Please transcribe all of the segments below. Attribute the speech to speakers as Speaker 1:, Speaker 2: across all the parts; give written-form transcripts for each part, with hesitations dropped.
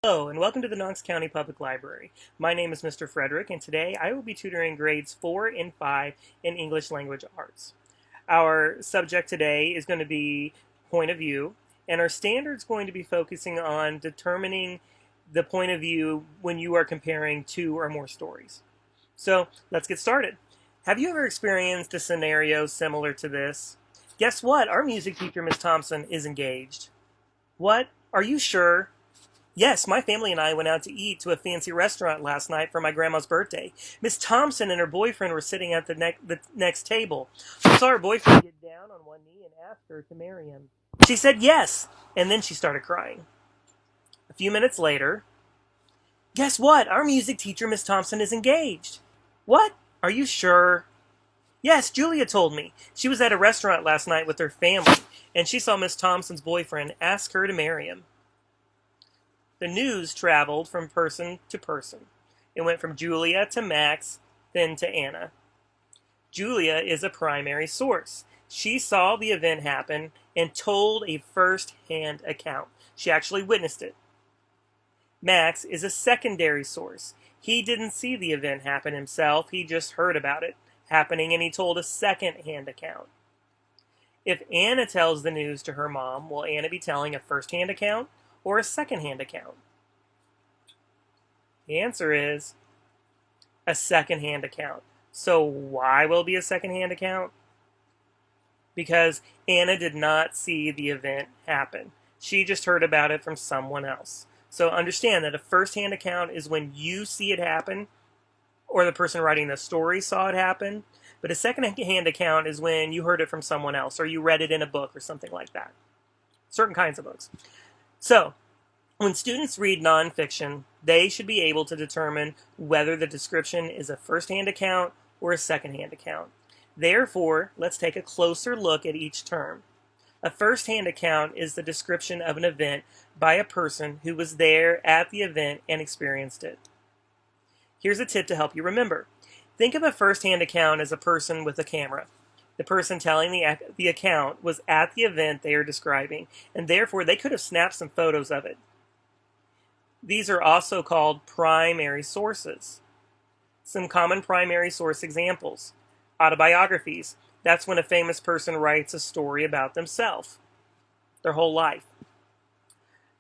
Speaker 1: Hello, and welcome to the Knox County Public Library. My name is Mr. Frederick, and today I will be tutoring grades 4 and 5 in English Language Arts. Our subject today is going to be point of view, and our standard is going to be focusing on determining the point of view when you are comparing two or more stories. So, let's get started. Have you ever experienced a scenario similar to this? Guess what? Our music teacher, Miss Thompson, is engaged. What? Are you sure? Yes, my family and I went out to eat to a fancy restaurant last night for my grandma's birthday. Miss Thompson and her boyfriend were sitting at the next table. I saw her boyfriend get down on one knee and ask her to marry him. She said yes, and then she started crying. A few minutes later, guess what? Our music teacher, Miss Thompson, is engaged. What? Are you sure? Yes, Julia told me. She was at a restaurant last night with her family, and she saw Miss Thompson's boyfriend ask her to marry him. The news traveled from person to person. It went from Julia to Max, then to Anna. Julia is a primary source. She saw the event happen and told a first-hand account. She actually witnessed it. Max is a secondary source. He didn't see the event happen himself. He just heard about it happening, and he told a second-hand account. If Anna tells the news to her mom, will Anna be telling a first-hand account or a second-hand account? The answer is a second-hand account. So why will it be a second-hand account? Because Anna did not see the event happen. She just heard about it from someone else. So understand that a first-hand account is when you see it happen, or the person writing the story saw it happen. But a second-hand account is when you heard it from someone else, or you read it in a book or something like that. Certain kinds of books. So, when students read nonfiction, they should be able to determine whether the description is a first-hand account or a second-hand account. Therefore, let's take a closer look at each term. A first-hand account is the description of an event by a person who was there at the event and experienced it. Here's a tip to help you remember. Think of a first-hand account as a person with a camera. The person telling the account was at the event they are describing, and therefore they could have snapped some photos of it. These are also called primary sources. Some common primary source examples. Autobiographies. That's when a famous person writes a story about themselves, their whole life.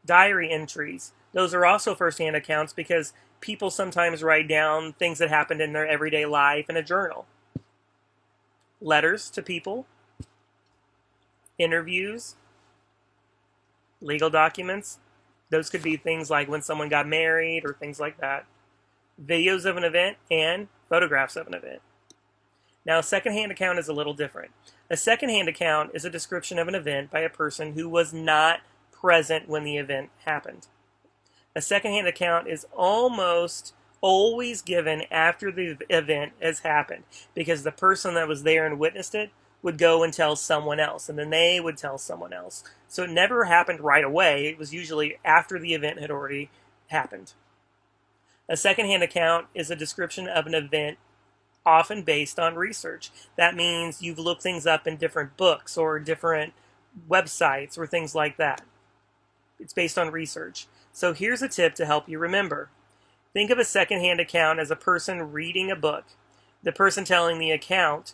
Speaker 1: Diary entries. Those are also first-hand accounts because people sometimes write down things that happened in their everyday life in a journal. Letters to people. Interviews. Legal documents. Those could be things like when someone got married or things like that. Videos of an event and photographs of an event. Now, a second-hand account is a little different. A second-hand account is a description of an event by a person who was not present when the event happened. A second-hand account is almost always given after the event has happened because the person that was there and witnessed it would go and tell someone else, and then they would tell someone else. So it never happened right away. It was usually after the event had already happened. A second-hand account is a description of an event often based on research. That means you've looked things up in different books or different websites or things like that. It's based on research. So here's a tip to help you remember. Think of a second-hand account as a person reading a book. The person telling the account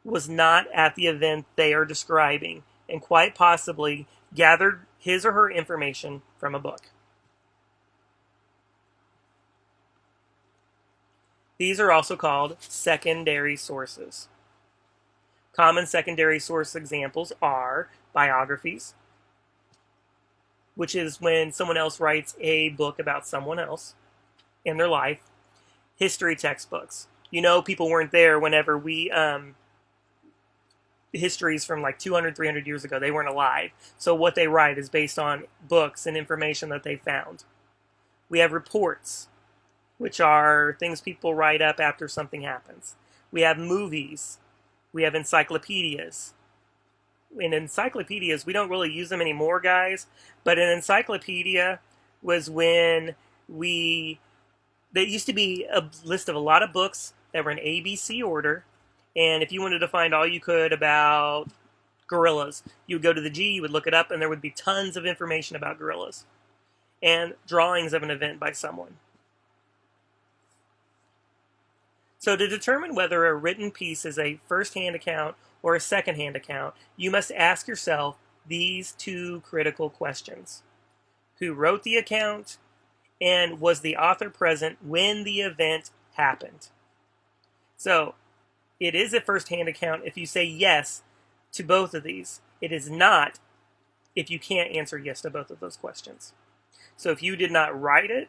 Speaker 1: was not at the event they are describing and quite possibly gathered his or her information from a book. These are also called secondary sources. Common secondary source examples are biographies, which is when someone else writes a book about someone else in their life. History textbooks. You know, people weren't there whenever histories from like 200, 300 years ago. They weren't alive. So what they write is based on books and information that they found. We have reports, which are things people write up after something happens. We have movies. We have encyclopedias. In encyclopedias, we don't really use them anymore, guys, but an encyclopedia was when there used to be a list of a lot of books that were in ABC order, and if you wanted to find all you could about Gorillas. You would go to the G, you would look it up, and there would be tons of information about gorillas. And drawings of an event by someone. So to determine whether a written piece is a first-hand account or a second-hand account, you must ask yourself these two critical questions. Who wrote the account? And was the author present when the event happened? So it is a first-hand account if you say yes to both of these. It is not if you can't answer yes to both of those questions. So if you did not write it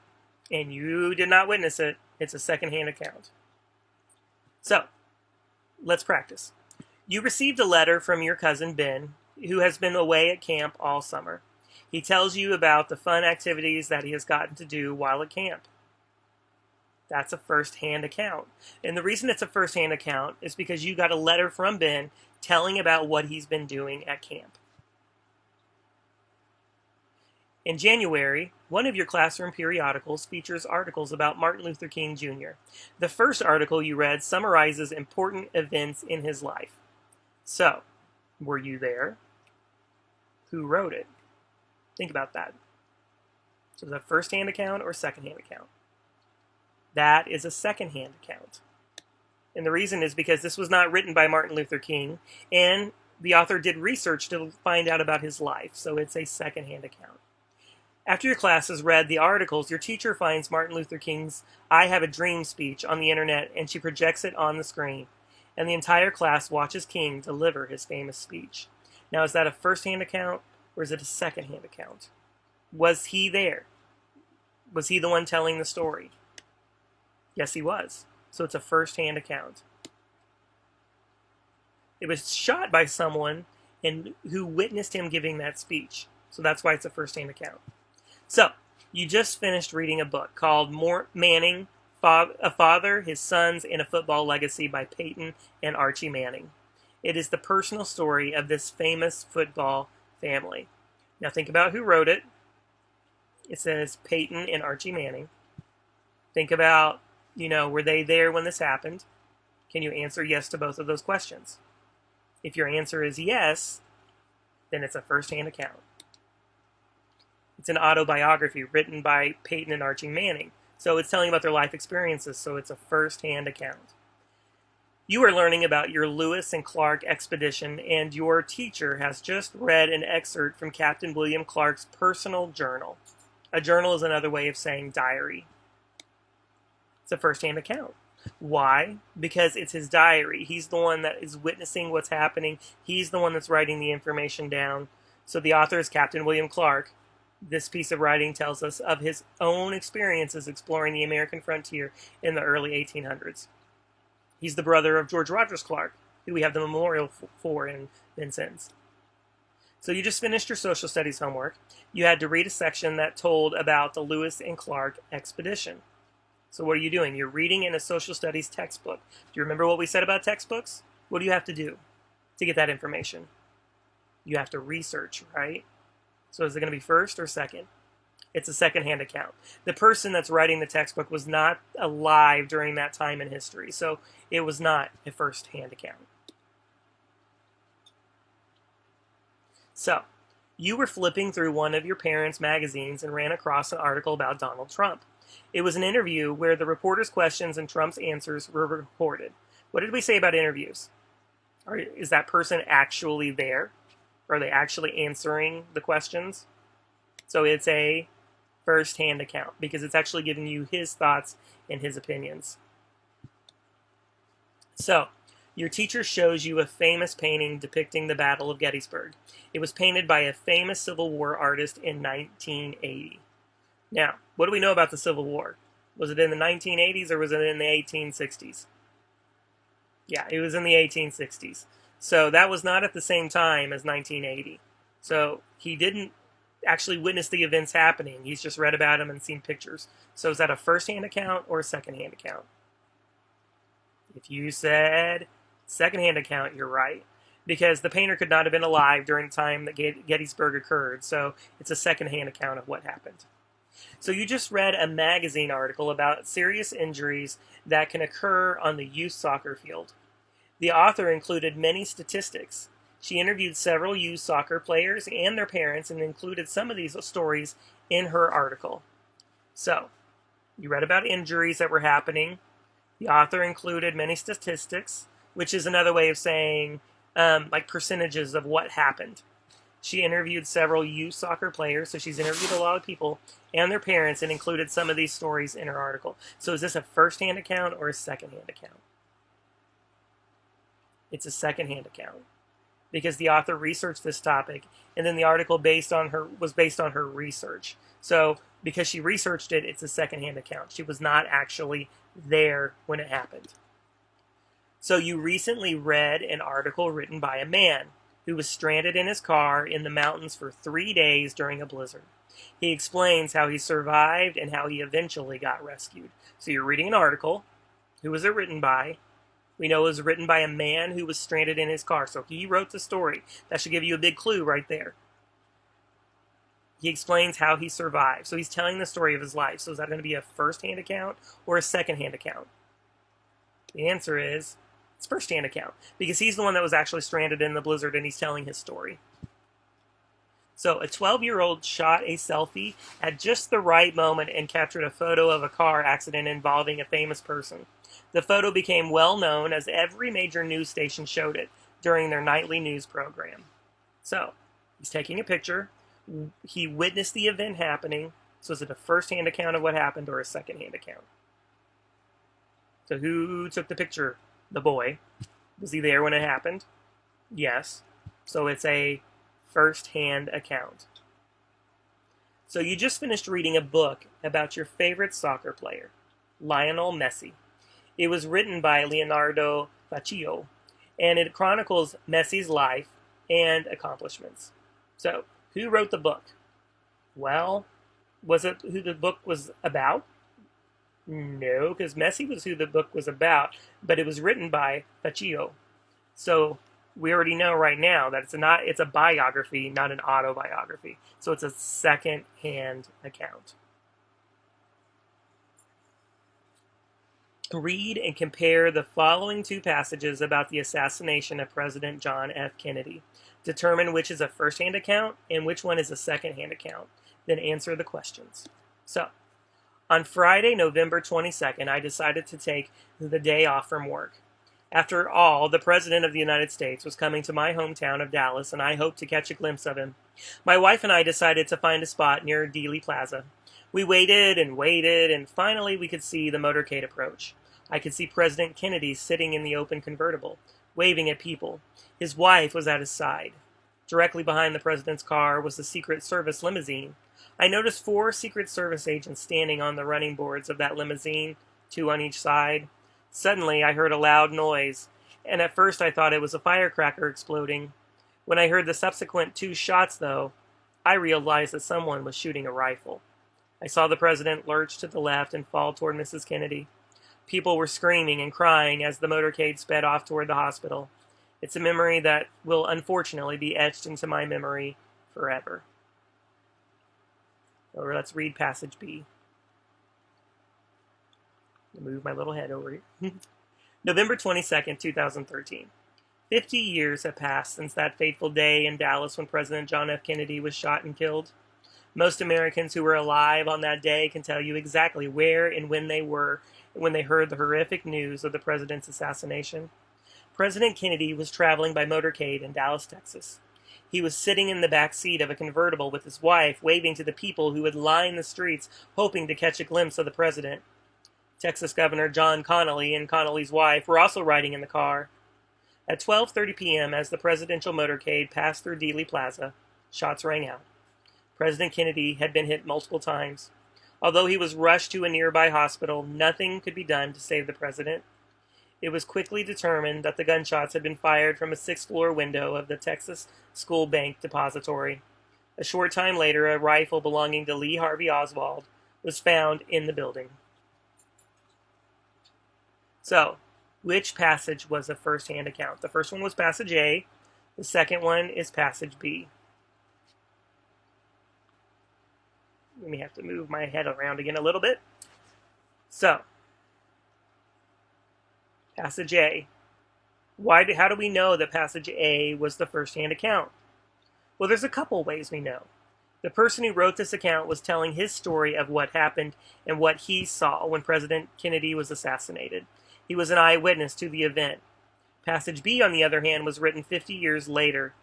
Speaker 1: and you did not witness it, it's a second-hand account. So let's practice. You received a letter from your cousin Ben, who has been away at camp all summer. He tells you about the fun activities that he has gotten to do while at camp. That's a first-hand account. And the reason it's a first-hand account is because you got a letter from Ben telling about what he's been doing at camp. In January, one of your classroom periodicals features articles about Martin Luther King Jr. The first article you read summarizes important events in his life. So, were you there? Who wrote it? Think about that. So is that first-hand account or second-hand account? That is a second-hand account. And the reason is because this was not written by Martin Luther King, and the author did research to find out about his life, so it's a second-hand account. After your class has read the articles, your teacher finds Martin Luther King's I Have a Dream speech on the internet, and she projects it on the screen. And the entire class watches King deliver his famous speech. Now, is that a first-hand account, or is it a second-hand account? Was he there? Was he the one telling the story? Yes, he was. So it's a first-hand account. It was shot by someone who witnessed him giving that speech. So that's why it's a first-hand account. So, you just finished reading a book called Manning, A Father, His Sons, and a Football Legacy by Peyton and Archie Manning. It is the personal story of this famous football family. Now think about who wrote it. It says Peyton and Archie Manning. Think about, were they there when this happened? Can you answer yes to both of those questions? If your answer is yes, then it's a first-hand account. It's an autobiography written by Peyton and Archie Manning. So it's telling about their life experiences, so it's a first-hand account. You are learning about your Lewis and Clark expedition, and your teacher has just read an excerpt from Captain William Clark's personal journal. A journal is another way of saying diary. It's a first-hand account. Why? Because it's his diary. He's the one that is witnessing what's happening. He's the one that's writing the information down. So the author is Captain William Clark. This piece of writing tells us of his own experiences exploring the American frontier in the early 1800s. He's the brother of George Rogers Clark, who we have the memorial for in Vincennes. So you just finished your social studies homework. You had to read a section that told about the Lewis and Clark expedition. So what are you doing? You're reading in a social studies textbook. Do you remember what we said about textbooks? What do you have to do to get that information? You have to research, right? So is it going to be first or second? It's a second-hand account. The person that's writing the textbook was not alive during that time in history, so it was not a first-hand account. So, you were flipping through one of your parents' magazines and ran across an article about Donald Trump. It was an interview where the reporter's questions and Trump's answers were recorded. What did we say about interviews? Is that person actually there? Are they actually answering the questions? So it's a first-hand account because it's actually giving you his thoughts and his opinions. So, your teacher shows you a famous painting depicting the Battle of Gettysburg. It was painted by a famous Civil War artist in 1980. Now, what do we know about the Civil War? Was it in the 1980s or was it in the 1860s? Yeah, it was in the 1860s. So that was not at the same time as 1980. So he didn't actually witness the events happening. He's just read about them and seen pictures. So is that a first-hand account or a second-hand account? If you said second-hand account, you're right. Because the painter could not have been alive during the time that Gettysburg occurred. So it's a second-hand account of what happened. So you just read a magazine article about serious injuries that can occur on the youth soccer field. The author included many statistics. She interviewed several youth soccer players and their parents and included some of these stories in her article. So, you read about injuries that were happening. The author included many statistics, which is another way of saying like percentages of what happened. She interviewed several youth soccer players, so she's interviewed a lot of people and their parents and included some of these stories in her article. So is this a first-hand account or a second-hand account? It's a second-hand account because the author researched this topic and then the article was based on her research. So because she researched it, it's a second-hand account. She was not actually there when it happened. So you recently read an article written by a man who was stranded in his car in the mountains for 3 days during a blizzard. He explains how he survived and how he eventually got rescued. So you're reading an article. Who was it written by? We know it was written by a man who was stranded in his car. So he wrote the story. That should give you a big clue right there. He explains how he survived. So he's telling the story of his life. So is that going to be a first-hand account or a second-hand account? The answer is it's first-hand account because he's the one that was actually stranded in the blizzard and he's telling his story. So a 12-year-old shot a selfie at just the right moment and captured a photo of a car accident involving a famous person. The photo became well known as every major news station showed it during their nightly news program. So he's taking a picture. He witnessed the event happening. So is it a first-hand account of what happened or a second-hand account? So who took the picture? The boy. Was he there when it happened? Yes. So it's a first-hand account. So you just finished reading a book about your favorite soccer player, Lionel Messi. It was written by Leonardo Faccio, and it chronicles Messi's life and accomplishments. So, who wrote the book? Well, was it who the book was about? No, because Messi was who the book was about, but it was written by Faccio. So, we already know right now that it's a biography, not an autobiography. So it's a second-hand account. Read and compare the following two passages about the assassination of President John F. Kennedy. Determine which is a first-hand account and which one is a second-hand account. Then answer the questions. So, on Friday, November 22nd, I decided to take the day off from work. After all, the President of the United States was coming to my hometown of Dallas, and I hoped to catch a glimpse of him. My wife and I decided to find a spot near Dealey Plaza. We waited, and finally we could see the motorcade approach. I could see President Kennedy sitting in the open convertible, waving at people. His wife was at his side. Directly behind the president's car was the Secret Service limousine. I noticed 4 Secret Service agents standing on the running boards of that limousine, 2 on each side. Suddenly, I heard a loud noise, and at first I thought it was a firecracker exploding. When I heard the subsequent 2 shots, though, I realized that someone was shooting a rifle. I saw the president lurch to the left and fall toward Mrs. Kennedy. People were screaming and crying as the motorcade sped off toward the hospital. It's a memory that will unfortunately be etched into my memory forever. Or let's read passage B. Move my little head over here. November 22nd, 2013. 50 years have passed since that fateful day in Dallas when President John F. Kennedy was shot and killed. Most Americans who were alive on that day can tell you exactly where and when they were when they heard the horrific news of the president's assassination. President Kennedy was traveling by motorcade in Dallas, Texas. He was sitting in the back seat of a convertible with his wife, waving to the people who would line the streets, hoping to catch a glimpse of the president. Texas Governor John Connally and Connally's wife were also riding in the car. At 12:30 p.m., as the presidential motorcade passed through Dealey Plaza, shots rang out. President Kennedy had been hit multiple times. Although he was rushed to a nearby hospital, nothing could be done to save the president. It was quickly determined that the gunshots had been fired from a 6th-floor window of the Texas School Bank Depository. A short time later, a rifle belonging to Lee Harvey Oswald was found in the building. So, which passage was a first-hand account? The first one was passage A. The second one is passage B. Let me have to move my head around again a little bit. So, passage A. How do we know that passage A was the first-hand account? Well, there's a couple ways we know. The person who wrote this account was telling his story of what happened and what he saw when President Kennedy was assassinated. He was an eyewitness to the event. Passage B, on the other hand, was written 50 years later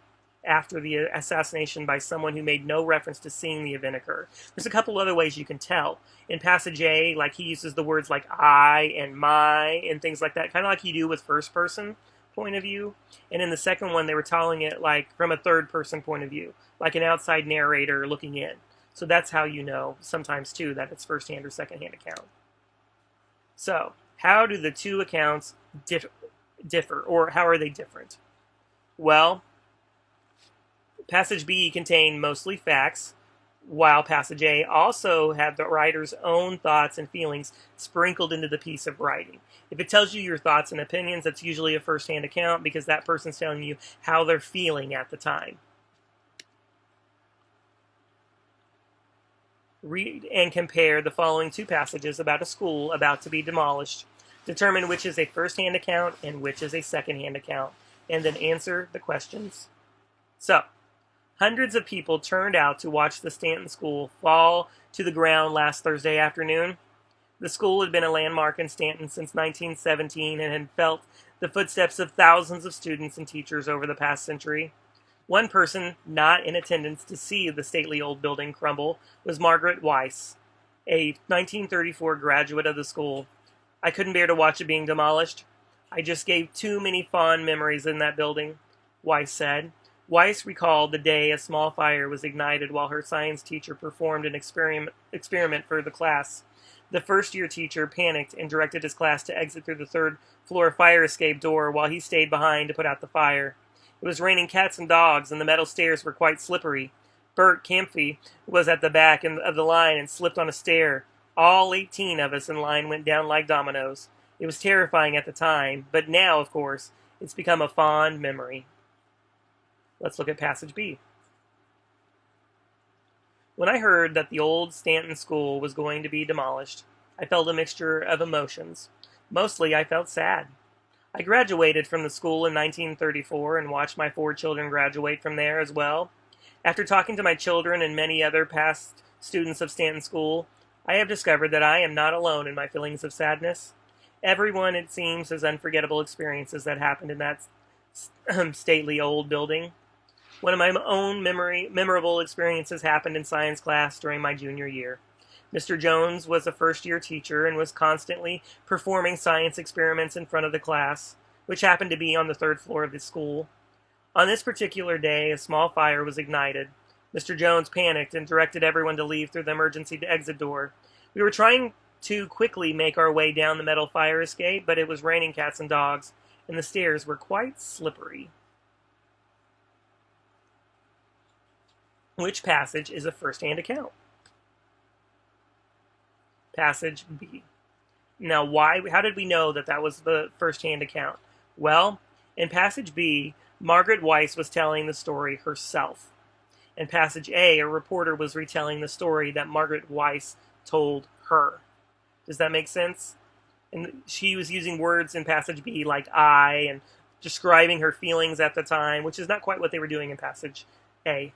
Speaker 1: after the assassination by someone who made no reference to seeing the event occur. There's a couple other ways you can tell. In passage A, like he uses the words like I and my and things like that, kind of like you do with first person point of view. And in the second one, they were telling it like from a third person point of view, like an outside narrator looking in. So that's how you know sometimes too that it's first-hand or second-hand account. So how do the two accounts differ, or how are they different? Well, passage B contained mostly facts, while passage A also had the writer's own thoughts and feelings sprinkled into the piece of writing. If it tells you your thoughts and opinions, that's usually a first-hand account because that person's telling you how they're feeling at the time. Read and compare the following two passages about a school about to be demolished. Determine which is a first-hand account and which is a second-hand account, and then answer the questions. So, hundreds of people turned out to watch the Stanton School fall to the ground last Thursday afternoon. The school had been a landmark in Stanton since 1917 and had felt the footsteps of thousands of students and teachers over the past century. One person not in attendance to see the stately old building crumble was Margaret Weiss, a 1934 graduate of the school. I couldn't bear to watch it being demolished. I just gave too many fond memories in that building, Weiss said. Weiss recalled the day a small fire was ignited while her science teacher performed an experiment for the class. The first-year teacher panicked and directed his class to exit through the third-floor fire escape door while he stayed behind to put out the fire. It was raining cats and dogs, and the metal stairs were quite slippery. Bert Camphy was at the back of the line and slipped on a stair. All 18 of us in line went down like dominoes. It was terrifying at the time, but now, of course, it's become a fond memory. Let's look at passage B. When I heard that the old Stanton School was going to be demolished, I felt a mixture of emotions. Mostly, I felt sad. I graduated from the school in 1934 and watched my 4 children graduate from there as well. After talking to my children and many other past students of Stanton School, I have discovered that I am not alone in my feelings of sadness. Everyone, it seems, has unforgettable experiences that happened in that stately old building. One of my own memorable experiences happened in science class during my junior year. Mr. Jones was a first-year teacher and was constantly performing science experiments in front of the class, which happened to be on the 3rd floor of the school. On this particular day, a small fire was ignited. Mr. Jones panicked and directed everyone to leave through the emergency exit door. We were trying to quickly make our way down the metal fire escape, but it was raining cats and dogs, and the stairs were quite slippery. Which passage is a first-hand account? Passage B. Now, how did we know that that was the first-hand account? Well, in passage B, Margaret Weiss was telling the story herself. In passage A, a reporter was retelling the story that Margaret Weiss told her. Does that make sense? And she was using words in passage B like I and describing her feelings at the time, which is not quite what they were doing in passage A.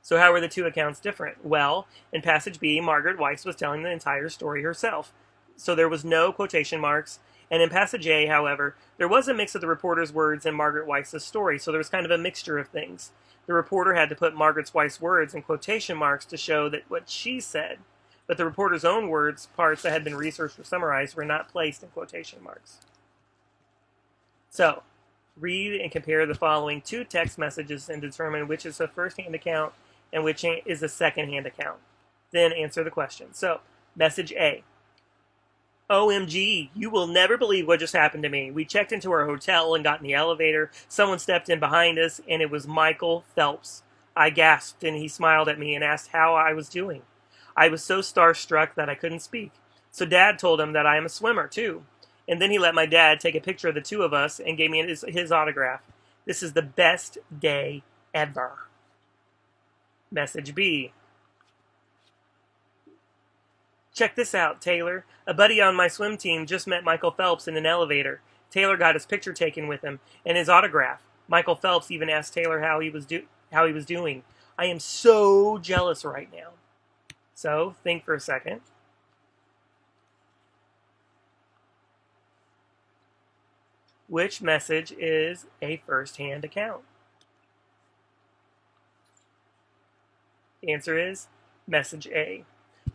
Speaker 1: So how were the two accounts different? Well, in passage B, Margaret Weiss was telling the entire story herself. So there was no quotation marks. And in passage A, however, there was a mix of the reporter's words and Margaret Weiss's story, so there was kind of a mixture of things. The reporter had to put Margaret Weiss's words in quotation marks to show that what she said, but the reporter's own words, parts that had been researched or summarized, were not placed in quotation marks. So, read and compare the following 2 text messages and determine which is a first-hand account and which is a second-hand account. Then answer the question. So, message A. OMG, you will never believe what just happened to me. We checked into our hotel and got in the elevator. Someone stepped in behind us, and it was Michael Phelps. I gasped, and he smiled at me and asked how I was doing. I was so starstruck that I couldn't speak. So Dad told him that I am a swimmer, too. And then he let my dad take a picture of the 2 of us and gave me his autograph. This is the best day ever. Message B. Check this out, Taylor. A buddy on my swim team just met Michael Phelps in an elevator. Taylor got his picture taken with him and his autograph. Michael Phelps even asked Taylor how he was doing. I am so jealous right now. So think for a second. Which message is a first-hand account? The answer is message A.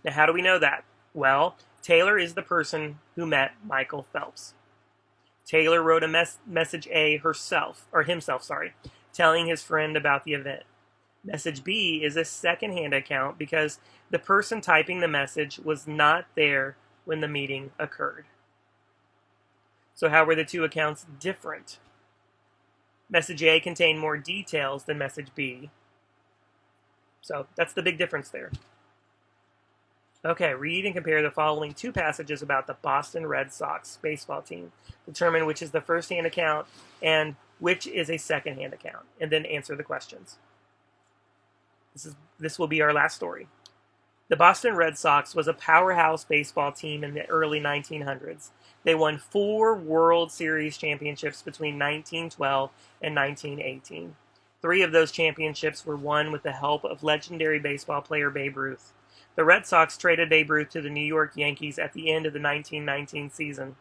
Speaker 1: Now, how do we know that? Well, Taylor is the person who met Michael Phelps. Taylor wrote a message A himself, telling his friend about the event. Message B is a second-hand account because the person typing the message was not there when the meeting occurred. So how were the two accounts different? Message A contained more details than message B. So that's the big difference there. Okay, read and compare the following two passages about the Boston Red Sox baseball team. Determine which is the first-hand account and which is a second-hand account, and then answer the questions. This will be our last story. The Boston Red Sox was a powerhouse baseball team in the early 1900s. They won 4 World Series championships between 1912 and 1918. 3 of those championships were won with the help of legendary baseball player Babe Ruth. The Red Sox traded Babe Ruth to the New York Yankees at the end of the 1919 season.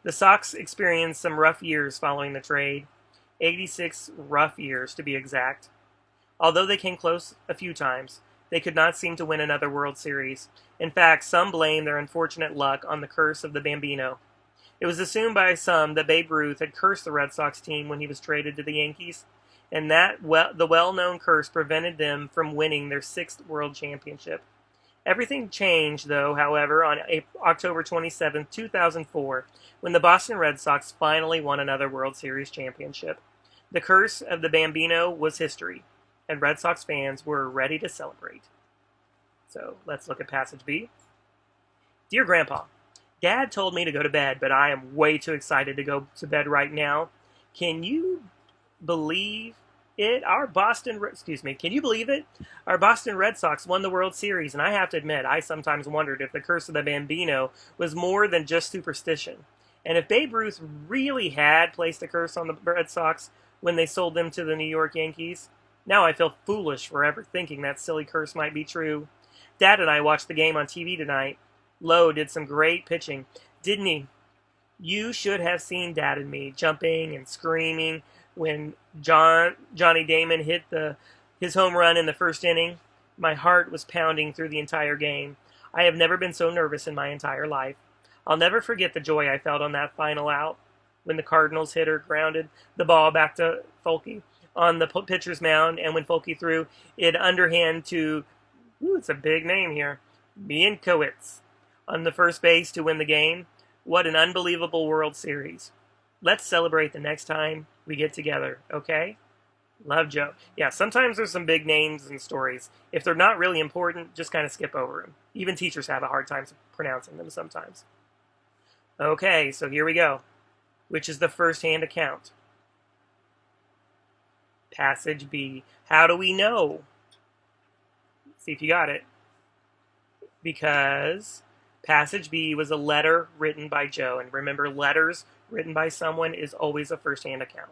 Speaker 1: The Sox experienced some rough years following the trade, 86 rough years to be exact. Although they came close a few times, they could not seem to win another World Series. In fact, some blame their unfortunate luck on the curse of the Bambino. It was assumed by some that Babe Ruth had cursed the Red Sox team when he was traded to the Yankees, and that the well-known curse prevented them from winning their 6th World Championship. Everything changed, though, however, on October 27, 2004, when the Boston Red Sox finally won another World Series championship. The curse of the Bambino was history, and Red Sox fans were ready to celebrate. So let's look at passage B. Dear Grandpa, Dad told me to go to bed, but I am way too excited to go to bed right now. Can you believe it? Can you believe it? Our Boston Red Sox won the World Series, and I have to admit, I sometimes wondered if the curse of the Bambino was more than just superstition. And if Babe Ruth really had placed a curse on the Red Sox when they sold them to the New York Yankees, now I feel foolish for ever thinking that silly curse might be true. Dad and I watched the game on TV tonight. Lowe did some great pitching, didn't he? You should have seen Dad and me jumping and screaming when Johnny Damon hit his home run in the first inning. My heart was pounding through the entire game. I have never been so nervous in my entire life. I'll never forget the joy I felt on that final out when the Cardinals hitter grounded the ball back to Folke on the pitcher's mound, and when Folke threw it underhand to, it's a big name here, Minkowitz on the first base to win the game. What an unbelievable World Series. Let's celebrate the next time we get together, okay? Love, Joe. Yeah, sometimes there's some big names and stories. If they're not really important, just kind of skip over them. Even teachers have a hard time pronouncing them sometimes. Okay, so here we go. Which is the first-hand account? Passage B. How do we know? See if you got it. Because passage B was a letter written by Joe. And remember, letters written by someone is always a first-hand account.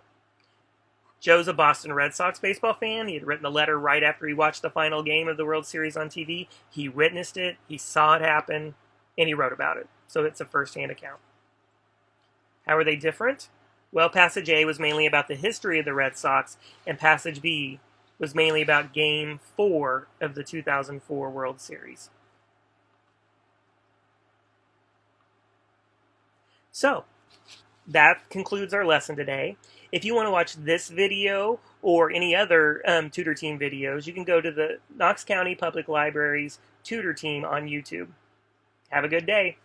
Speaker 1: Joe's a Boston Red Sox baseball fan. He had written a letter right after he watched the final game of the World Series on TV. He witnessed it, he saw it happen, and he wrote about it. So it's a first-hand account. How are they different? Well, passage A was mainly about the history of the Red Sox, and passage B was mainly about Game 4 of the 2004 World Series. So, that concludes our lesson today. If you want to watch this video or any other Tutor Team videos, you can go to the Knox County Public Library's Tutor Team on YouTube. Have a good day.